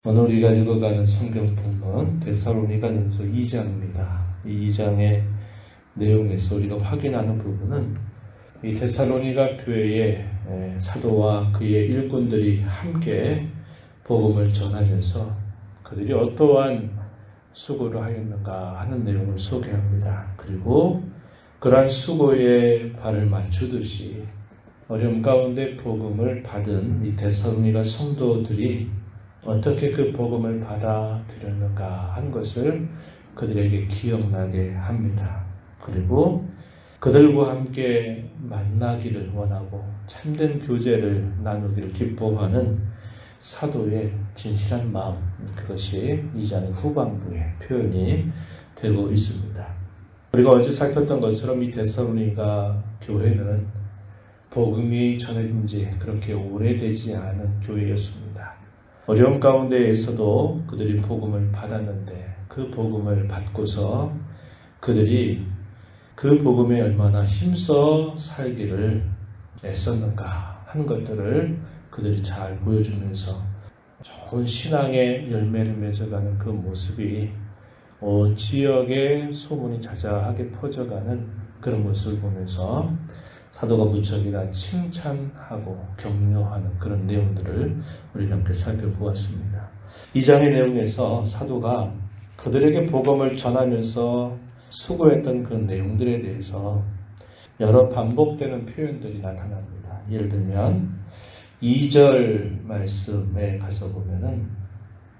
오늘 우리가 읽어가는 성경 본문 데살로니가전서 2장입니다. 이 2장의 내용에서 우리가 확인하는 부분은 이 데살로니가 교회의 사도와 그의 일꾼들이 함께 복음을 전하면서 그들이 어떠한 수고를 하였는가 하는 내용을 소개합니다. 그리고 그러한 수고에 발을 맞추듯이 어려움 가운데 복음을 받은 이 데살로니가 성도들이 어떻게 그 복음을 받아들였는가 하는 것을 그들에게 기억나게 합니다. 그리고 그들과 함께 만나기를 원하고 참된 교제를 나누기를 기뻐하는 사도의 진실한 마음, 그것이 이 장의 후반부에 표현이 되고 있습니다. 우리가 어제 살폈던 것처럼 이 데살로니가 교회는 복음이 전해진 지 그렇게 오래되지 않은 교회였습니다. 어려움 가운데에서도 그들이 복음을 받았는데 그 복음을 받고서 그들이 그 복음에 얼마나 힘써 살기를 애썼는가 하는 것들을 그들이 잘 보여주면서 좋은 신앙의 열매를 맺어가는 그 모습이 온 지역에 소문이 자자하게 퍼져가는 그런 모습을 보면서 사도가 무척이나 칭찬하고 격려하는 그런 내용들을 우리가 함께 살펴보았습니다. 이 장의 내용에서 사도가 그들에게 복음을 전하면서 수고했던 그 내용들에 대해서 여러 반복되는 표현들이 나타납니다. 예를 들면 2절 말씀에 가서 보면은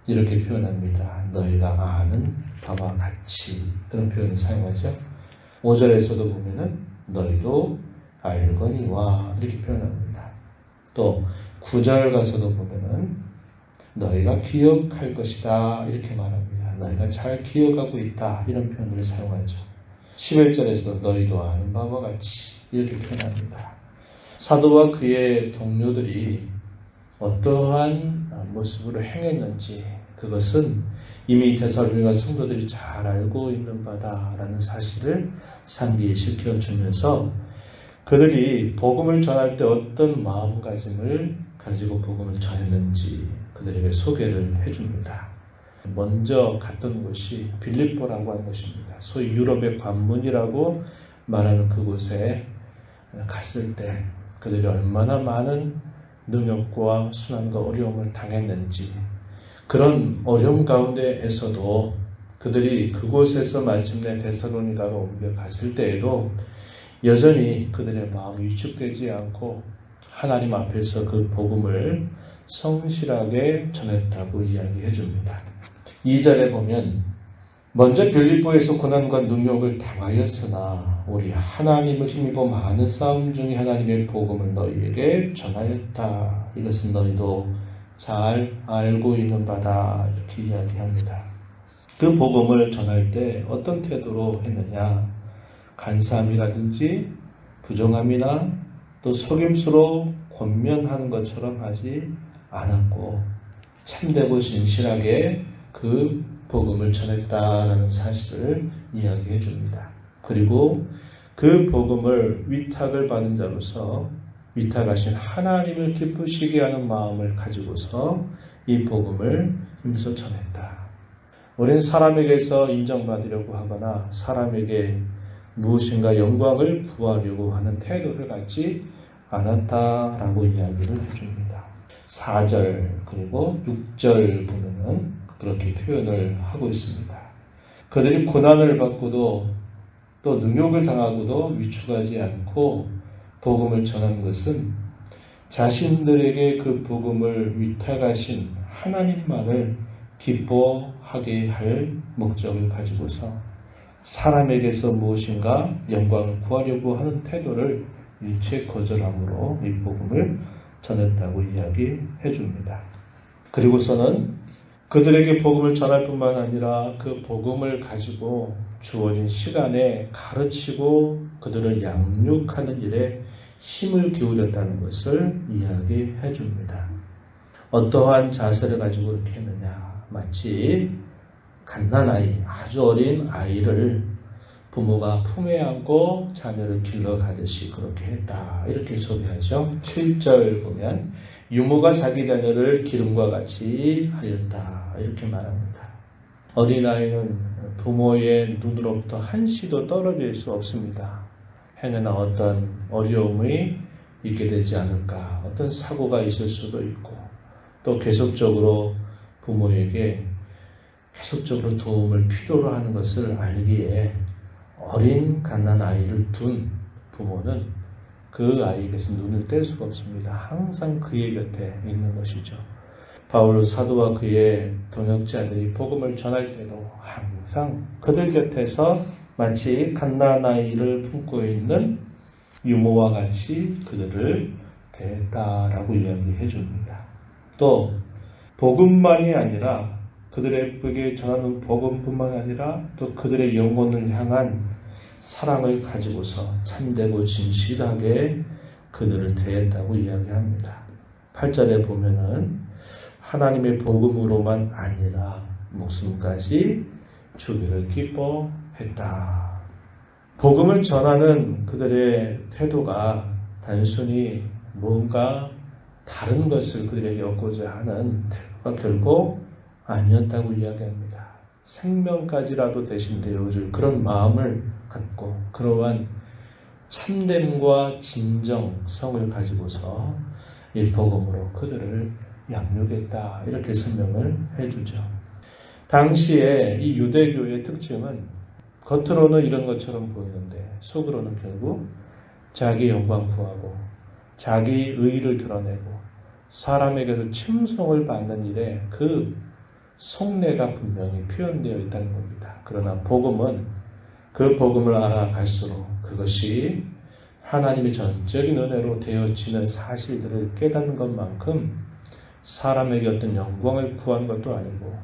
이렇게 표현합니다. 너희가 아는 바와 같이 그런 표현을 사용하죠. 5절에서도 보면은 너희도 알거니와 이렇게 표현합니다. 또 9절 가서도 보면은 너희가 기억할 것이다 이렇게 말합니다. 너희가 잘 기억하고 있다 이런 표현을 사용하죠. 11절에서도 너희도 아는 바와 같이 이렇게 표현합니다. 사도와 그의 동료들이 어떠한 모습으로 행했는지 그것은 이미 데살로니가 성도들이 잘 알고 있는 바다라는 사실을 상기시켜 주면서 그들이 복음을 전할 때 어떤 마음가짐을 가지고 복음을 전했는지 그들에게 소개를 해줍니다. 먼저 갔던 곳이 빌립보라고 하는 곳입니다. 소위 유럽의 관문이라고 말하는 그곳에 갔을 때 그들이 얼마나 많은 능력과 순환과 어려움을 당했는지 그런 어려움 가운데에서도 그들이 그곳에서 마침내 데살로니가로 옮겨갔을 때에도 여전히 그들의 마음이 위축되지 않고 하나님 앞에서 그 복음을 성실하게 전했다고 이야기해 줍니다. 2절에 보면 먼저 빌립보에서 고난과 능력을 당하였으나 우리 하나님을 힘입어 많은 싸움 중에 하나님의 복음을 너희에게 전하였다. 이것은 너희도 잘 알고 있는 바다 이렇게 이야기합니다. 그 복음을 전할 때 어떤 태도로 했느냐? 간사함이라든지 부정함이나 또 속임수로 권면하는 것처럼 하지 않았고 참되고 진실하게 그 복음을 전했다라는 사실을 이야기해 줍니다. 그리고 그 복음을 위탁을 받은 자로서 위탁하신 하나님을 기쁘시게 하는 마음을 가지고서 이 복음을 힘써 전했다. 우리는 사람에게서 인정받으려고 하거나 사람에게 무엇인가 영광을 구하려고 하는 태도를 갖지 않았다라고 이야기를 해줍니다. 4절 그리고 6절 보면은 그렇게 표현을 하고 있습니다. 그들이 고난을 받고도 또 능욕을 당하고도 위축하지 않고 복음을 전한 것은 자신들에게 그 복음을 위탁하신 하나님만을 기뻐하게 할 목적을 가지고서 사람에게서 무엇인가 영광을 구하려고 하는 태도를 일체 거절함으로 이 복음을 전했다고 이야기해 줍니다. 그리고서는 그들에게 복음을 전할 뿐만 아니라 그 복음을 가지고 주어진 시간에 가르치고 그들을 양육하는 일에 힘을 기울였다는 것을 이야기해 줍니다. 어떠한 자세를 가지고 그렇게 했느냐? 마치 갓난아이, 아주 어린 아이를 부모가 품에 안고 자녀를 길러가듯이 그렇게 했다. 이렇게 소개하죠. 7절 보면 유모가 자기 자녀를 기름과 같이 하였다. 이렇게 말합니다. 어린아이는 부모의 눈으로부터 한시도 떨어질 수 없습니다. 행여나 어떤 어려움이 있게 되지 않을까, 어떤 사고가 있을 수도 있고, 또 계속적으로 부모에게 계속적으로 도움을 필요로 하는 것을 알기에 어린 갓난아이를 둔 부모는 그 아이에게서 눈을 뗄 수가 없습니다. 항상 그의 곁에 있는 것이죠. 바울 사도와 그의 동역자들이 복음을 전할 때도 항상 그들 곁에서 마치 갓난아이를 품고 있는 유모와 같이 그들을 대했다라고 이야기해 줍니다. 또 복음만이 아니라 그들에게 전하는 복음뿐만 아니라 또 그들의 영혼을 향한 사랑을 가지고서 참되고 진실하게 그들을 대했다고 이야기합니다. 8절에 보면은 하나님의 복음으로만 아니라 목숨까지 주기를 기뻐했다. 복음을 전하는 그들의 태도가 단순히 뭔가 다른 것을 그들에게 얻고자 하는 태도가 결코 아니었다고 이야기합니다. 생명까지라도 대신 되어줄 그런 마음을 갖고 그러한 참됨과 진정성을 가지고서 이 복음으로 그들을 양육했다. 이렇게 설명을 해주죠. 당시에 이 유대교의 특징은 겉으로는 이런 것처럼 보이는데 속으로는 결국 자기 영광 구하고 자기 의의를 드러내고 사람에게서 칭송을 받는 일에 그 속내가 분명히 표현되어 있다는 겁니다. 그러나 복음은 그 복음을 알아갈수록 그것이 하나님의 전적인 은혜로 되어지는 사실들을 깨닫는 것만큼 사람에게 어떤 영광을 구한 것도 아니고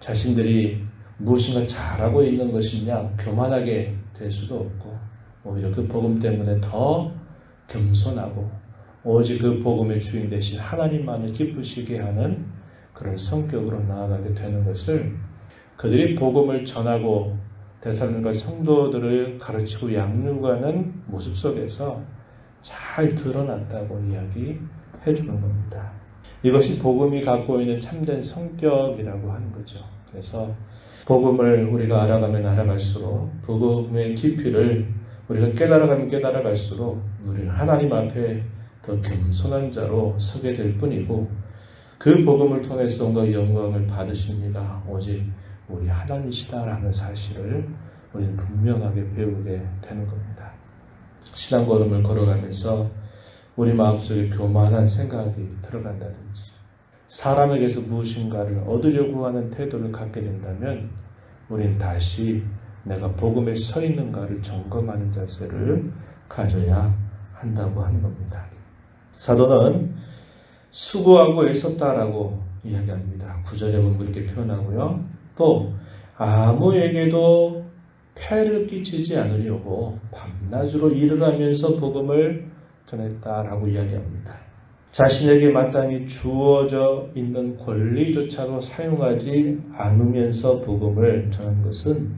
자신들이 무엇인가 잘하고 있는 것이냐 교만하게 될 수도 없고 오히려 그 복음 때문에 더 겸손하고 오직 그 복음의 주인 되신 하나님만을 기쁘시게 하는 그런 성격으로 나아가게 되는 것을 그들이 복음을 전하고 데살로니가 성도들을 가르치고 양육하는 모습 속에서 잘 드러났다고 이야기해 주는 겁니다. 이것이 복음이 갖고 있는 참된 성격이라고 하는 거죠. 그래서 복음을 우리가 알아가면 알아갈수록 복음의 깊이를 우리가 깨달아가면 깨달아갈수록 우리는 하나님 앞에 더 겸손한 자로 서게 될 뿐이고 그 복음을 통해서 온갖 영광을 받으십니다. 오직 우리 하나님이시다라는 사실을 우리는 분명하게 배우게 되는 겁니다. 신앙 걸음을 걸어가면서 우리 마음속에 교만한 생각이 들어간다든지 사람에게서 무엇인가를 얻으려고 하는 태도를 갖게 된다면 우린 다시 내가 복음에 서 있는가를 점검하는 자세를 가져야 한다고 하는 겁니다. 사도는 수고하고 애썼다라고 이야기합니다. 9절에 보면 그렇게 표현하고요. 또 아무에게도 폐를 끼치지 않으려고 밤낮으로 일을 하면서 복음을 전했다라고 이야기합니다. 자신에게 마땅히 주어져 있는 권리조차도 사용하지 않으면서 복음을 전한 것은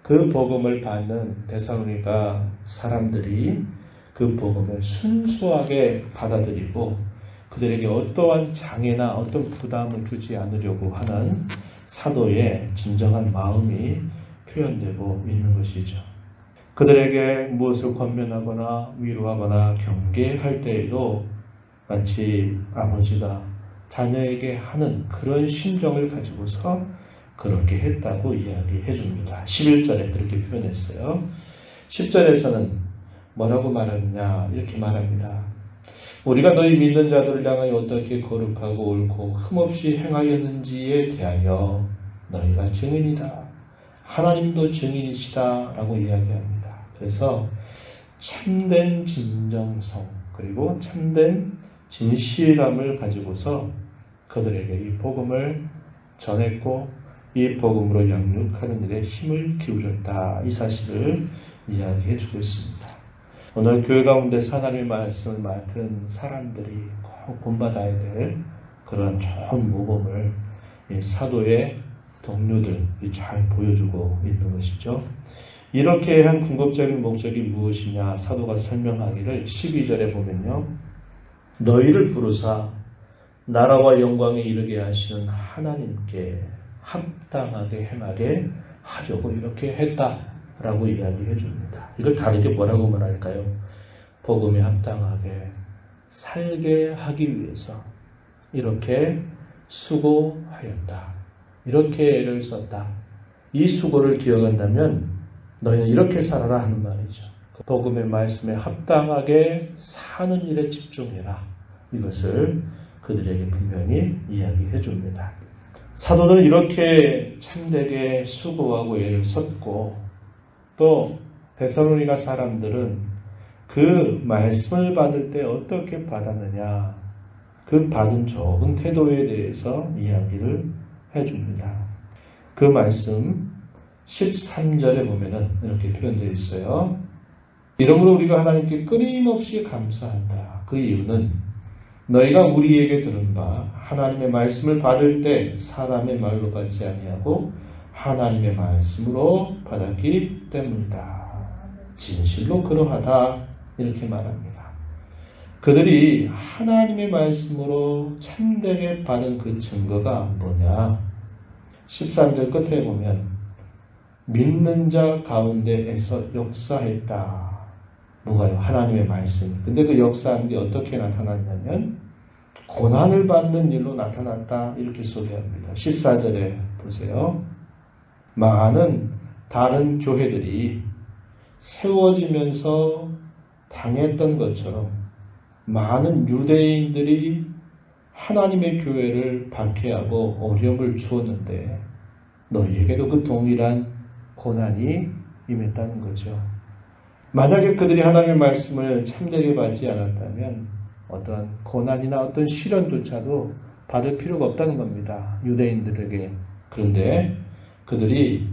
그 복음을 받는 데살로니가 사람들이 그 복음을 순수하게 받아들이고 그들에게 어떠한 장애나 어떤 부담을 주지 않으려고 하는 사도의 진정한 마음이 표현되고 있는 것이죠. 그들에게 무엇을 권면하거나 위로하거나 경계할 때에도 마치 아버지가 자녀에게 하는 그런 심정을 가지고서 그렇게 했다고 이야기해 줍니다. 11절에 그렇게 표현했어요. 10절에서는 뭐라고 말하느냐 이렇게 말합니다. 우리가 너희 믿는 자들을 향하여 어떻게 거룩하고 옳고 흠없이 행하였는지에 대하여 너희가 증인이다. 하나님도 증인이시다 라고 이야기합니다. 그래서 참된 진정성 그리고 참된 진실함을 가지고서 그들에게 이 복음을 전했고 이 복음으로 양육하는 일에 힘을 기울였다. 이 사실을 이야기해 주고 있습니다. 오늘 교회 가운데 하나님의 말씀을 맡은 사람들이 꼭 본받아야 될 그런 좋은 모범을 이 사도의 동료들이 잘 보여주고 있는 것이죠. 이렇게 한 궁극적인 목적이 무엇이냐 사도가 설명하기를 12절에 보면요. 너희를 부르사 나라와 영광에 이르게 하시는 하나님께 합당하게 행하게 하려고 이렇게 했다라고 이야기해 줍니다. 이걸 다르게 뭐라고 말할까요? 복음에 합당하게 살게 하기 위해서 이렇게 수고하였다. 이렇게 애를 썼다. 이 수고를 기억한다면 너희는 이렇게 살아라 하는 말이죠. 그 복음의 말씀에 합당하게 사는 일에 집중해라. 이것을 그들에게 분명히 이야기해 줍니다. 사도들은 이렇게 참되게 수고하고 애를 썼고 또 데살로니가 사람들은 그 말씀을 받을 때 어떻게 받았느냐 그 받은 좋은 태도에 대해서 이야기를 해줍니다. 그 말씀 13절에 보면은 이렇게 표현되어 있어요. 이러므로 우리가 하나님께 끊임없이 감사한다. 그 이유는 너희가 우리에게 들은 바 하나님의 말씀을 받을 때 사람의 말로 받지 아니하고 하나님의 말씀으로 받았기 때문이다. 진실로 그러하다. 이렇게 말합니다. 그들이 하나님의 말씀으로 참되게 받은 그 증거가 뭐냐? 13절 끝에 보면 믿는 자 가운데에서 역사했다. 뭐가요? 하나님의 말씀. 근데 그 역사한 게 어떻게 나타났냐면 고난을 받는 일로 나타났다. 이렇게 소개합니다. 14절에 보세요. 많은 다른 교회들이 세워지면서 당했던 것처럼 많은 유대인들이 하나님의 교회를 박해하고 어려움을 주었는데 너희에게도 그 동일한 고난이 임했다는 거죠. 만약에 그들이 하나님의 말씀을 참되게 받지 않았다면 어떤 고난이나 어떤 시련조차도 받을 필요가 없다는 겁니다. 유대인들에게. 그런데 그들이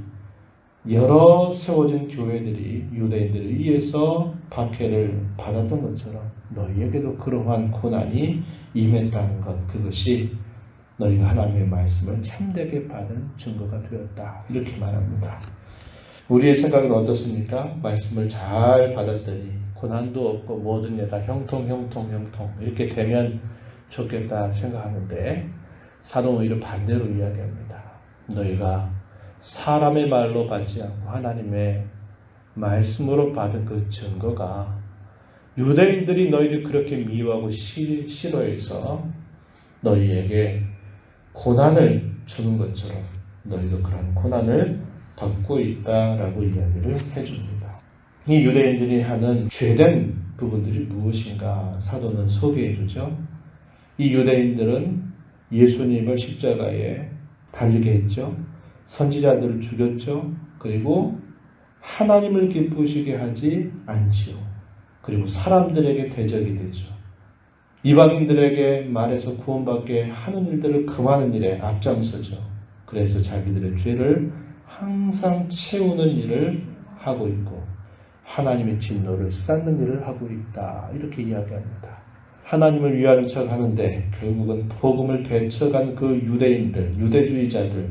여러 세워진 교회들이 유대인들에 의해서 박해를 받았던 것처럼 너희에게도 그러한 고난이 임했다는 것, 그것이 너희가 하나님의 말씀을 참되게 받은 증거가 되었다. 이렇게 말합니다. 우리의 생각은 어떻습니까? 말씀을 잘 받았더니 고난도 없고 모든 게 다 형통 이렇게 되면 좋겠다 생각하는데 사도는 오히려 반대로 이야기합니다. 너희가 사람의 말로 받지 않고 하나님의 말씀으로 받은 그 증거가 유대인들이 너희를 그렇게 미워하고 싫어해서 너희에게 고난을 주는 것처럼 너희도 그런 고난을 받고 있다라고 이야기를 해줍니다. 이 유대인들이 하는 죄된 부분들이 무엇인가 사도는 소개해 주죠. 이 유대인들은 예수님을 십자가에 달리게 했죠. 선지자들을 죽였죠. 그리고 하나님을 기쁘시게 하지 않지요. 그리고 사람들에게 대적이 되죠. 이방인들에게 말해서 구원받게 하는 일들을 금하는 일에 앞장서죠. 그래서 자기들의 죄를 항상 채우는 일을 하고 있고 하나님의 진노를 쌓는 일을 하고 있다. 이렇게 이야기합니다. 하나님을 위하는 척 하는데 결국은 복음을 배척한 그 유대인들, 유대주의자들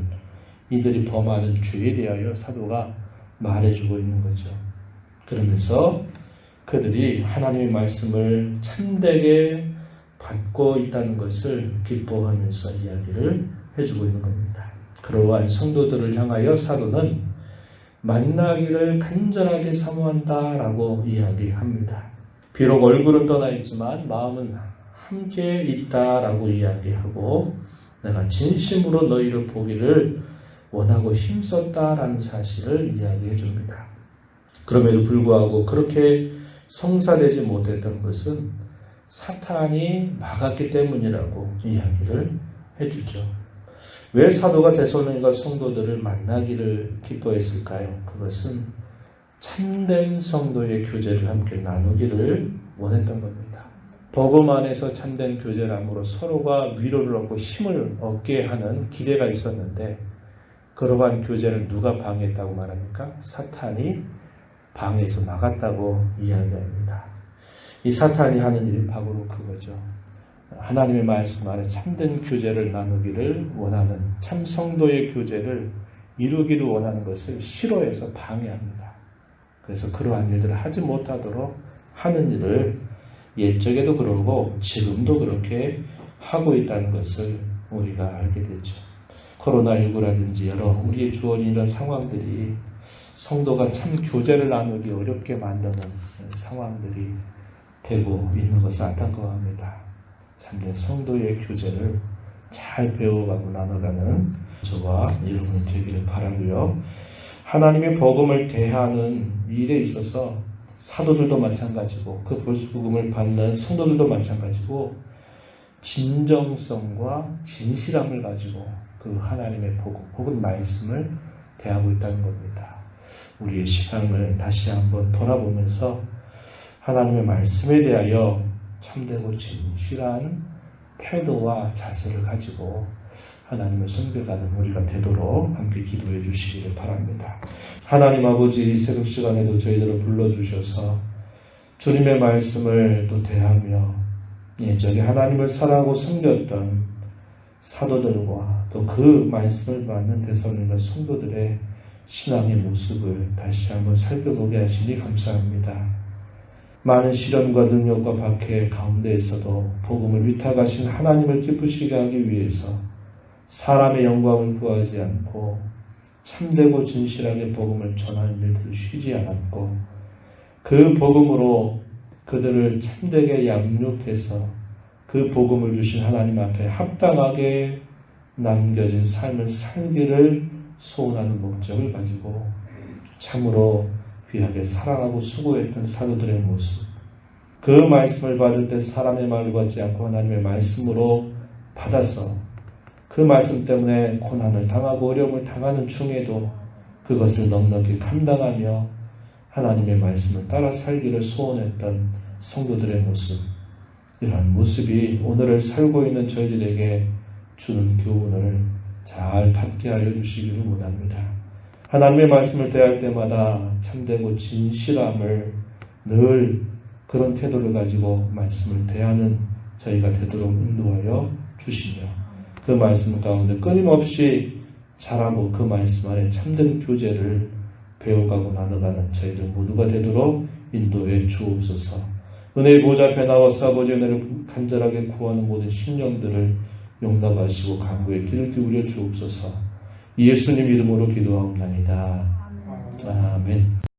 이들이 범하는 죄에 대하여 사도가 말해주고 있는 거죠. 그러면서 그들이 하나님의 말씀을 참되게 받고 있다는 것을 기뻐하면서 이야기를 해주고 있는 겁니다. 그러한 성도들을 향하여 사도는 만나기를 간절하게 사모한다라고 이야기합니다. 비록 얼굴은 떠나 있지만 마음은 함께 있다라고 이야기하고 내가 진심으로 너희를 보기를 원하고 힘썼다라는 사실을 이야기해 줍니다. 그럼에도 불구하고 그렇게 성사되지 못했던 것은 사탄이 막았기 때문이라고 이야기를 해주죠. 왜 사도가 데살로니가 성도들을 만나기를 기뻐했을까요? 그것은 참된 성도의 교제를 함께 나누기를 원했던 겁니다. 복음 안에서 참된 교제를 함으로 서로가 위로를 얻고 힘을 얻게 하는 기대가 있었는데 그러한 교제를 누가 방해했다고 말합니까? 사탄이 방해해서 막았다고 이야기합니다. 이 사탄이 하는 일이 바로 그거죠. 하나님의 말씀 안에 참된 교제를 나누기를 원하는 참 성도의 교제를 이루기를 원하는 것을 싫어해서 방해합니다. 그래서 그러한 일들을 하지 못하도록 하는 일을 옛적에도 그러고 지금도 그렇게 하고 있다는 것을 우리가 알게 되죠. 코로나19라든지 여러 우리의 주어진 이런 상황들이 성도가 참 교제를 나누기 어렵게 만드는 상황들이 되고 있는 것을 안타까워합니다. 참된 성도의 교제를 잘 배워가고 나눠가는 저와 여러분이 되기를 바라고요. 하나님의 복음을 대하는 일에 있어서 사도들도 마찬가지고 그 복음을 받는 성도들도 마찬가지고 진정성과 진실함을 가지고 그 하나님의 복음 혹은 말씀을 대하고 있다는 겁니다. 우리의 시간을 다시 한번 돌아보면서 하나님의 말씀에 대하여 참되고 진실한 태도와 자세를 가지고 하나님을 섬겨가는 우리가 되도록 함께 기도해 주시기를 바랍니다. 하나님 아버지, 이 새벽 시간에도 저희들을 불러주셔서 주님의 말씀을 또 대하며 예전에 하나님을 사랑하고 섬겼던 사도들과 또 그 말씀을 받는 대선인과 성도들의 신앙의 모습을 다시 한번 살펴보게 하시니 감사합니다. 많은 시련과 능력과 박해 가운데에서도 복음을 위탁하신 하나님을 기쁘시게 하기 위해서 사람의 영광을 구하지 않고 참되고 진실하게 복음을 전하는 일들을 쉬지 않았고 그 복음으로 그들을 참되게 양육해서 그 복음을 주신 하나님 앞에 합당하게 남겨진 삶을 살기를 소원하는 목적을 가지고 참으로 귀하게 사랑하고 수고했던 사도들의 모습, 그 말씀을 받을 때 사람의 말을 받지 않고 하나님의 말씀으로 받아서 그 말씀 때문에 고난을 당하고 어려움을 당하는 중에도 그것을 넉넉히 감당하며 하나님의 말씀을 따라 살기를 소원했던 성도들의 모습, 이러한 모습이 오늘을 살고 있는 저희들에게 주는 교훈을 잘 받게 하여 주시기를 원합니다. 하나님의 말씀을 대할 때마다 참되고 진실함을 늘 그런 태도를 가지고 말씀을 대하는 저희가 되도록 인도하여 주시며 그 말씀 가운데 끊임없이 자라고 그 말씀 안에 참된 교제를 배워가고 나눠가는 저희들 모두가 되도록 인도해 주옵소서. 은혜의 보좌 앞에 나와서 아버지의 은혜를 간절하게 구하는 모든 심령들을 용납하시고 간구의 귀를 기울여 주옵소서. 예수님 이름으로 기도하옵나이다. 아멘.